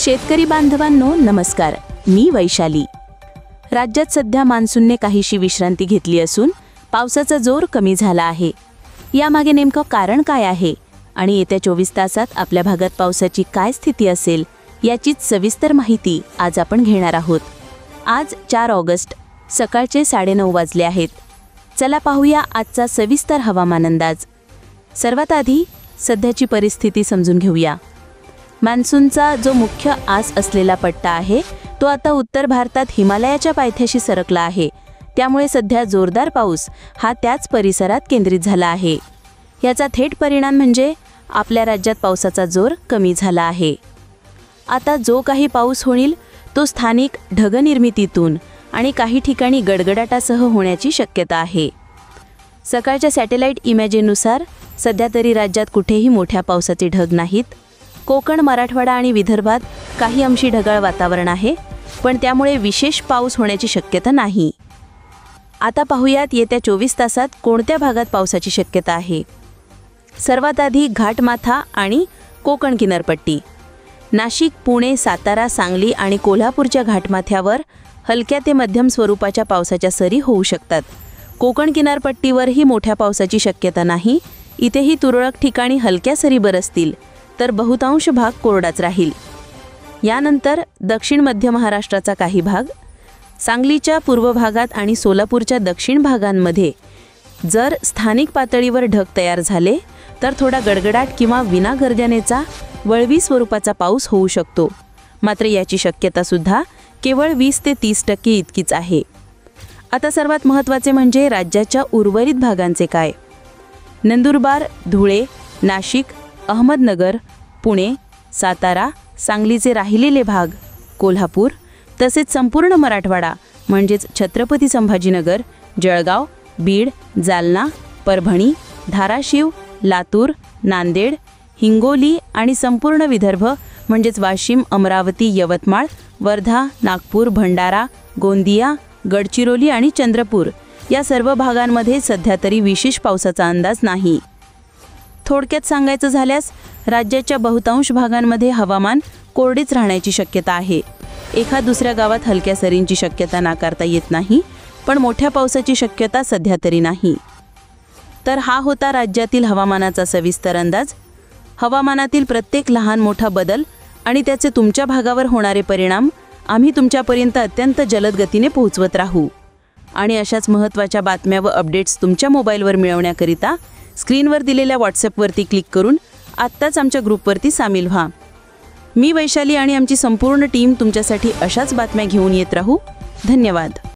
शेतकरी बांधवांनो नमस्कार, मी वैशाली। राज्यात सध्या मान्सूनने काहीशी विश्रांती घेतली असून पावसाचा जोर कमी झाला आहे। यामागे नेमकं कारण काय आहे आणि येत्या 24 तासात आपल्या भागात पावसाची काय स्थिती असेल याचीच सविस्तर माहिती आज आपण घेणार आहोत। आज 4 ऑगस्ट सकाळचे 9:30 वाजले आहेत। चला पाहूया आजचा सविस्तर हवामान अंदाज। सर्वात आधी सध्याची परिस्थिती समजून घेऊया। मान्सूनचा जो मुख्य आस असलेला पट्टा आहे तो आता उत्तर भारतात हिमालयाच्या पायथ्याशी सरकला आहे। त्यामुळे सध्या जोरदार पाऊस हा त्याच परिसरात केंद्रित झाला आहे। याचा थेट परिणाम म्हणजे आपल्या राज्यात पावसाचा जोर कमी झाला आहे। आता जो काही पाऊस होईल तो स्थानिक ढगनिर्मितीतून आणि काही ठिकाणी गडगडाटासह होण्याची शक्यता आहे। सकाळच्या सॅटेलाइट इमेजनुसार सध्या तरी राज्यात कुठेही मोठ्या पावसाचे ढग नाहीत। कोकण, मराठवाडा आणि विदर्भात काही अंशी ढगाळ वातावरण आहे, पण त्यामुळे विशेष पाऊस होण्याची शक्यता नाही। आता पाहूयात येत्या 24 तासात कोणत्या भागात पावसाची शक्यता आहे। सर्वात आधी घाटमाथा आणि कोकण किनारपट्टी। नाशिक, पुणे, सातारा, सांगली आणि कोल्हापूरच्या घाटमाथ्यावर हलक्या ते मध्यम स्वरूपाच्या पावसाच्या सरी होऊ शकतात। कोकण किनारपट्टीवरही मोठ्या पावसाची शक्यता नाही। इथेही तुरळक ठिकाणी हलक्या सरी बरसतील, तर बहुतांश भाग कोरडाच राहील। यानंतर दक्षिण मध्य महाराष्ट्राचा काही भाग, सांगलीच्या पूर्व भागात आणि सोलापूरच्या दक्षिण भागांमध्ये जर स्थानिक पातळीवर ढग तयार झाले तर थोडा गडगडाट किंवा विनागर्जनेचा वळवी स्वरूपाचा पाऊस होऊ शकतो। मात्र याची शक्यता सुद्धा केवळ 20 ते 30% इतकीच आहे। आता सर्वात महत्त्वाचे म्हणजे राज्याच्या उर्वरित भागांचे काय। नंदुरबार, धुळे, नाशिक, अहमदनगर, पुणे, सातारा, सांगलीचे राहिलेले भाग, कोल्हापूर तसेच संपूर्ण मराठवाडा म्हणजेच छत्रपती संभाजीनगर, जळगाव, बीड, जालना, परभणी, धाराशिव, लातूर, नांदेड, हिंगोली आणि संपूर्ण विदर्भ म्हणजेच वाशिम, अमरावती, यवतमाळ, वर्धा, नागपूर, भंडारा, गोंदिया, गडचिरोली आणि चंद्रपूर या सर्व भागांमध्ये सध्या तरी विशेष पावसाचा अंदाज नाही। थोडक्यात सांगायचं झाल्यास राज्याच्या बहुतांश भागांमध्ये हवामान कोरडेच राहण्याची शक्यता आहे। एका दुसऱ्या गावात हलक्या सरींची शक्यता नाकारता येत नाही, पण मोठ्या पावसाची शक्यता सध्या तरी नाही। तर हा होता राज्यातील हवामानाचा सविस्तर अंदाज। हवामानातील प्रत्येक लहान मोठा बदल आणि त्याचे तुमच्या भागावर होणारे परिणाम आम्ही तुमच्यापर्यंत अत्यंत जलद गतीने पोहोचवत राहू। आणि अशाच महत्त्वाच्या बातम्या व अपडेट्स तुमच्या मोबाईलवर मिळवण्याकरिता स्क्रीनवर दिलेल्या व्हॉट्सॲपवरती क्लिक करून आत्ताच आमच्या ग्रुपवरती सामील व्हा। मी वैशाली आणि आमची संपूर्ण टीम तुमच्यासाठी अशाच बातम्या घेऊन येत राहू। धन्यवाद।